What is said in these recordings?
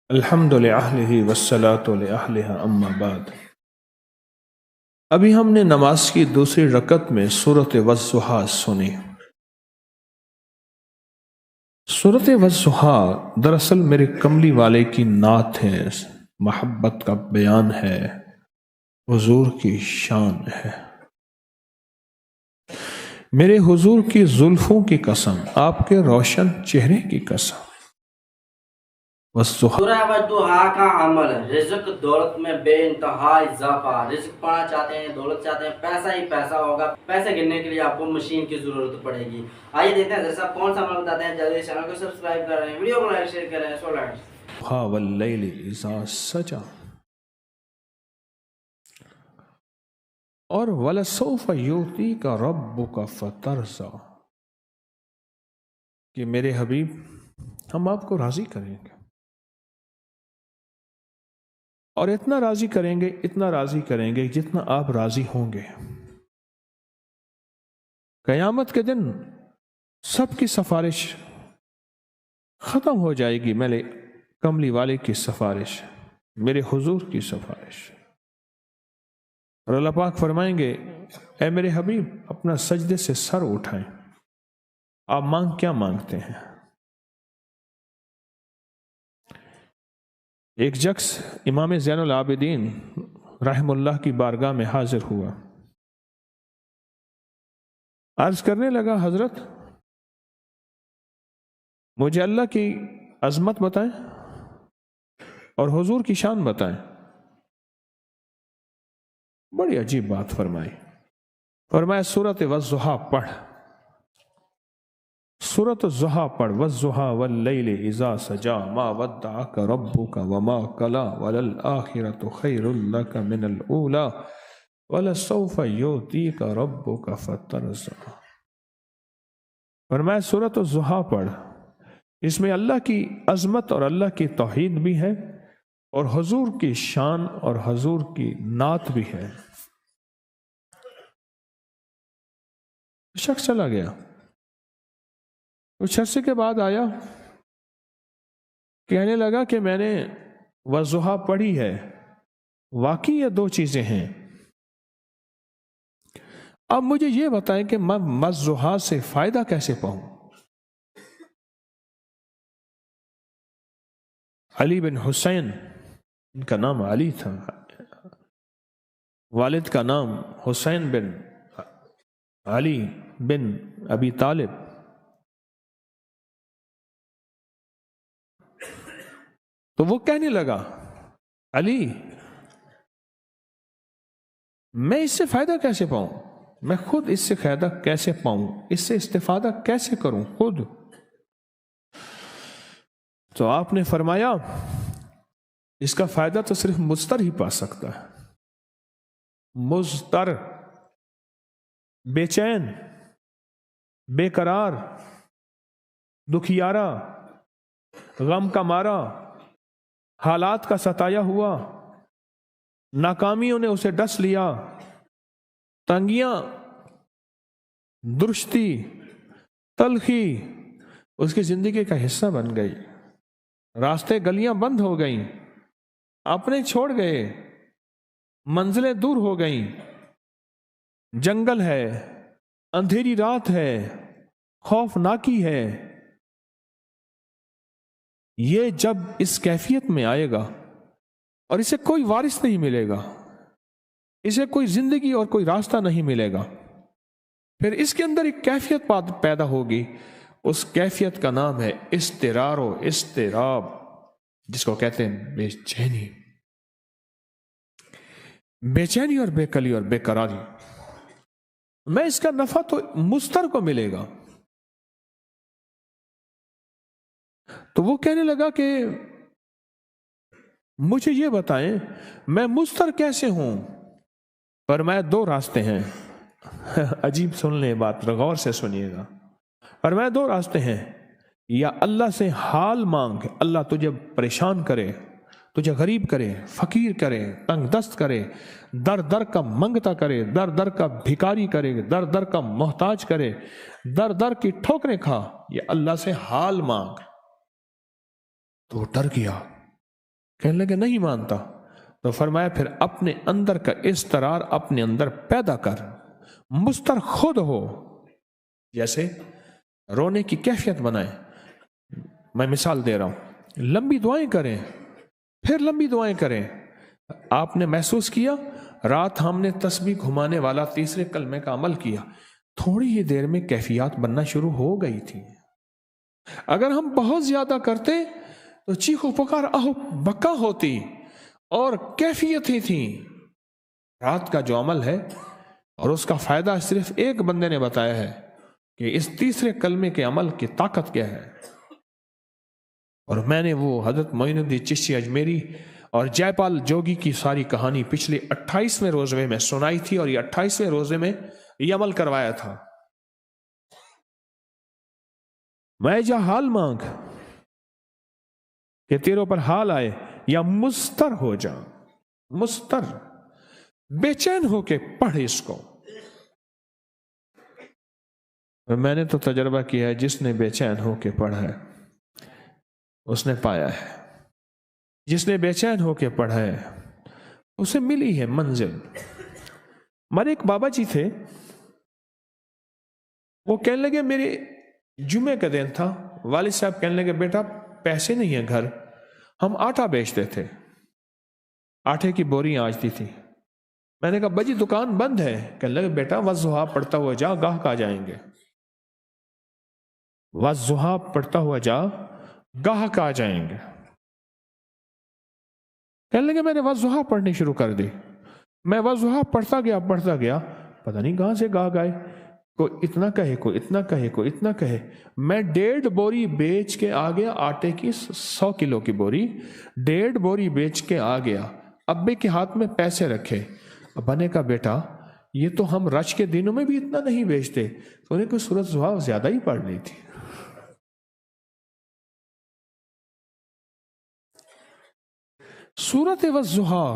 الحمد للہ والصلاۃ لأہلہا اما بعد۔ ابھی ہم نے نماز کی دوسری رکعت میں سورۃ والضحیٰ سنی۔ سورۃ والضحیٰ دراصل میرے کملی والے کی نعت ہے، محبت کا بیان ہے، حضور کی شان ہے۔ میرے حضور کی زلفوں کی قسم، آپ کے روشن چہرے کی قسم۔ سورہ والضحیٰ کا عمل، رزق دولت میں بے انتہا اضافہ۔ رزق پانا چاہتے ہیں، دولت چاہتے ہیں، پیسہ ہی پیسہ ہوگا۔ پیسے گننے کے لیے آپ کو مشین کی ضرورت پڑے گی۔ آئیے دیکھتے ہیں حضرت صاحب کون سا عمل بتاتے ہیں۔ جلدی چینل کو سبسکرائب کر رہے ہیں، ویڈیو کو لائک شیئر کر رہے ہیں۔ سو لائک واللیل اذا سجا اور وَلَسَوْفَ يُعْطِيكَ رَبُّكَ فَتَرْضَىٰ کہ میرے حبیب ہم آپ کو راضی کریں گے، اور اتنا راضی کریں گے، اتنا راضی کریں گے جتنا آپ راضی ہوں گے۔ قیامت کے دن سب کی سفارش ختم ہو جائے گی، میرے کملی والے کی سفارش، میرے حضور کی سفارش۔ اور اللہ پاک فرمائیں گے اے میرے حبیب اپنا سجدے سے سر اٹھائیں، آپ کیا مانگتے ہیں؟ ایک شخص امام زین العابدین رحم اللہ کی بارگاہ میں حاضر ہوا، عرض کرنے لگا حضرت مجھے اللہ کی عظمت بتائیں اور حضور کی شان بتائیں۔ بڑی عجیب بات فرمائی، فرمایا سورۃ والضحیٰ پڑھ، سورۃ الضحیٰ پڑھ، والضحیٰ واللیل اذا سجا ما ودعک ربک وما قلی وللآخرۃ خیر لک من الاولی ولسوف یعطیک ربک فترضیٰ۔ فرمایا سورۃ الضحیٰ پڑھ، اس میں اللہ کی عظمت اور اللہ کی توحید بھی ہے، اور حضور کی شان اور حضور کی نعت بھی ہے۔ شخص چلا گیا، کچھ عرصے کے بعد آیا، کہنے لگا کہ میں نے والضحیٰ پڑھی ہے، واقعی یہ دو چیزیں ہیں، اب مجھے یہ بتائیں کہ میں والضحیٰ سے فائدہ کیسے پاؤں؟ علی بن حسین، ان کا نام علی تھا، والد کا نام حسین بن علی بن ابی طالب۔ تو وہ کہنے لگا علی میں اس سے فائدہ کیسے پاؤں، میں خود اس سے فائدہ کیسے پاؤں، اس سے استفادہ کیسے کروں خود؟ تو آپ نے فرمایا اس کا فائدہ تو صرف مضطر ہی پا سکتا ہے، مضطر، بے چین، بے قرار، دکھیارا، غم کا مارا، حالات کا ستایا ہوا، ناکامیوں نے اسے ڈس لیا، تنگیاں، درشتی، تلخی اس کی زندگی کا حصہ بن گئی، راستے گلیاں بند ہو گئیں، اپنے چھوڑ گئے، منزلیں دور ہو گئیں، جنگل ہے، اندھیری رات ہے، خوفناکی ہے۔ یہ جب اس کیفیت میں آئے گا اور اسے کوئی وارث نہیں ملے گا، اسے کوئی زندگی اور کوئی راستہ نہیں ملے گا، پھر اس کے اندر ایک کیفیت پیدا ہوگی، اس کیفیت کا نام ہے اضطرار و اضطراب، جس کو کہتے ہیں بے چینی، بے چینی اور بے قلی اور بے قراری۔ میں اس کا نفع تو مضطر کو ملے گا۔ تو وہ کہنے لگا کہ مجھے یہ بتائیں میں مضطر کیسے ہوں؟ فرمایا دو راستے ہیں، عجیب سن لیں بات، غور سے سنیے گا۔ فرمایا دو راستے ہیں، یا اللہ سے حال مانگ، اللہ تجھے پریشان کرے، تجھے غریب کرے، فقیر کرے، تنگ دست کرے، در در کا منگتا کرے، در در کا بھکاری کرے، در در کا محتاج کرے، در در کی ٹھوکریں کھا، یہ اللہ سے حال مانگ۔ تو وہ ڈر گیا، کہنے لگے نہیں مانتا. تو فرمایا پھر اپنے اندر کا استرار اپنے اندر پیدا کر، مستر خود ہو، جیسے رونے کی کیفیت بنائے. میں مثال دے رہا ہوں، لمبی دعائیں کریں، پھر لمبی دعائیں کریں. آپ نے محسوس کیا رات ہم نے تسبیح گھمانے والا تیسرے کلمے کا عمل کیا، تھوڑی ہی دیر میں کیفیات بننا شروع ہو گئی تھی. اگر ہم بہت زیادہ کرتے تو چیخو پکار آہو بکا ہوتی اور کیفیتیں تھیں. رات کا جو عمل ہے اور اس کا فائدہ صرف ایک بندے نے بتایا ہے کہ اس تیسرے کلمے کے عمل کی طاقت کیا ہے. اور میں نے وہ حضرت معین الدین چشتی اجمیری اور جے پال جوگی کی ساری کہانی پچھلے 28ویں روزے میں سنائی تھی، اور یہ 28ویں روزے میں یہ عمل کروایا تھا. میں جا حال مانگ کہ تیروں پر حال آئے، یا مستر ہو جا، مستر بے چین ہو کے پڑھ اس کو. میں نے تو تجربہ کیا ہے، جس نے بے چین ہو کے پڑھا ہے اس نے پایا ہے، جس نے بے چین ہو کے پڑھا ہے اسے ملی ہے منزل. ہمارے ایک بابا جی تھے، وہ کہنے لگے میرے جمعے کا دن تھا، والد صاحب کہنے لگے بیٹا پیسے نہیں ہیں گھر، ہم آٹا بیچتے تھے، آٹے کی بوریاں آجتی تھی. میں نے کہا بجی دکان بند ہے. کہنے لگے بیٹا والضحیٰ پڑھتا ہوا جا، گاہک آ جائیں گے. والضحیٰ پڑھتا ہوا جا، گاہک آ جائیں گے. کہنے لگے میں نے والضحیٰ پڑھنی شروع کر دی. میں والضحیٰ پڑھتا گیا، پتہ نہیں کہاں سے گاہک آئے، کوئی اتنا کہے، کوئی اتنا کہے، کوئی اتنا کہے. میں 1.5 بوری بیچ کے آ گیا، آٹے کی 100 کلو کی بوری، 1.5 بوری بیچ کے آ گیا. ابے کے ہاتھ میں پیسے رکھے. ابا نے کہا بیٹا یہ تو ہم رش کے دنوں میں بھی اتنا نہیں بیچتے. تو انہیں کوئی سورۃ ضحیٰ زیادہ ہی پڑھ لی تھی. سورۃ والضحیٰ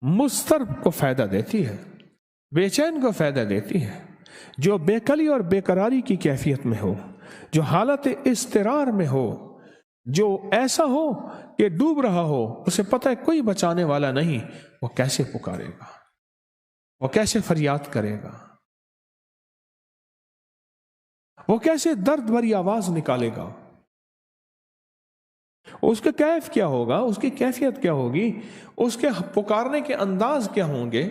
مضطرب کو فائدہ دیتی ہے، بے چین کو فائدہ دیتی ہے. جو بے کلی اور بے قراری کی کیفیت میں ہو، جو حالت اضطرار میں ہو، جو ایسا ہو کہ ڈوب رہا ہو، اسے پتہ ہے کوئی بچانے والا نہیں، وہ کیسے پکارے گا، وہ کیسے فریاد کرے گا، وہ کیسے درد بھری آواز نکالے گا، اس کا کیف کیا ہوگا، اس کی کیفیت کیا ہوگی، اس کے پکارنے کے انداز کیا ہوں گے.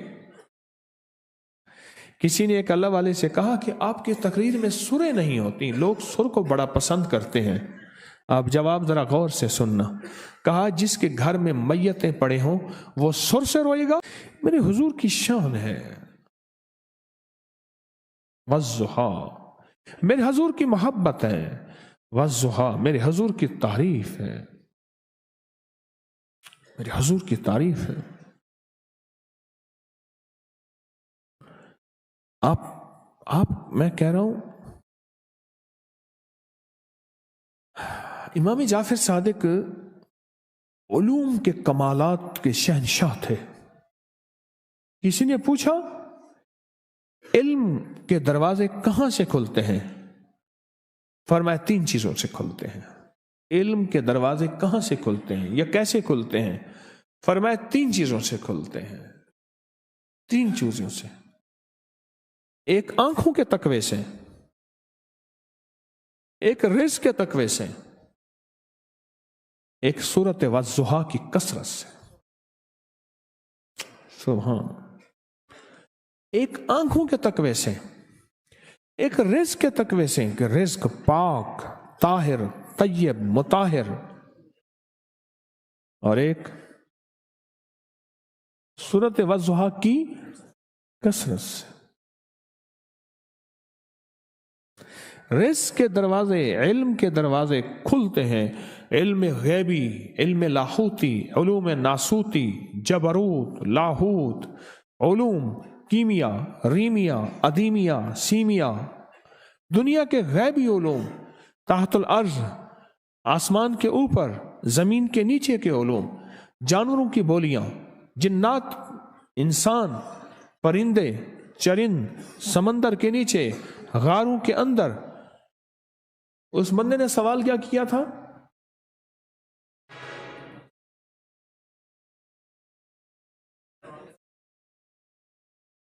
کسی نے ایک اللہ والے سے کہا کہ آپ کی تقریر میں سریں نہیں ہوتی، لوگ سر کو بڑا پسند کرتے ہیں. آپ جواب ذرا غور سے سننا. کہا جس کے گھر میں میتیں پڑے ہوں وہ سر سے روئے گا. میرے حضور کی شان ہے والضحیٰ، میرے حضور کی محبت ہے والضحیٰ، میرے حضور کی تعریف ہے، میرے حضور کی تعریف ہے. آپ میں کہہ رہا ہوں امام جعفر صادق علوم کے کمالات کے شہنشاہ تھے. کسی نے پوچھا علم کے دروازے کہاں سے کھلتے ہیں؟ فرمایا 3 چیزوں سے کھلتے ہیں. علم کے دروازے کہاں سے کھلتے ہیں یا کیسے کھلتے ہیں؟ فرمایا 3 چیزوں سے کھلتے ہیں. 3 چیزوں سے. ایک آنکھوں کے تقوی سے، ایک رزق کے تقوی سے، ایک سورۃ والضحیٰ کی کثرت سے. سبحان. ایک آنکھوں کے تقوی سے، ایک رزق کے تقوی سے کہ رزق پاک، طاہر، طیب، مطہر، اور ایک سورۃ والضحیٰ کی کثرت سے. رزق کے دروازے، علم کے دروازے کھلتے ہیں. علم غیبی، علم لاہوتی، علوم ناسوتی، جبروت، لاہوت، علوم کیمیا، ریمیا، ادیمیا، سیمیا، دنیا کے غیبی علوم، تحت الارض، آسمان کے اوپر، زمین کے نیچے کے علوم، جانوروں کی بولیاں، جنات، انسان، پرندے، چرند، سمندر کے نیچے، غاروں کے اندر. اس بندے نے سوال کیا تھا؟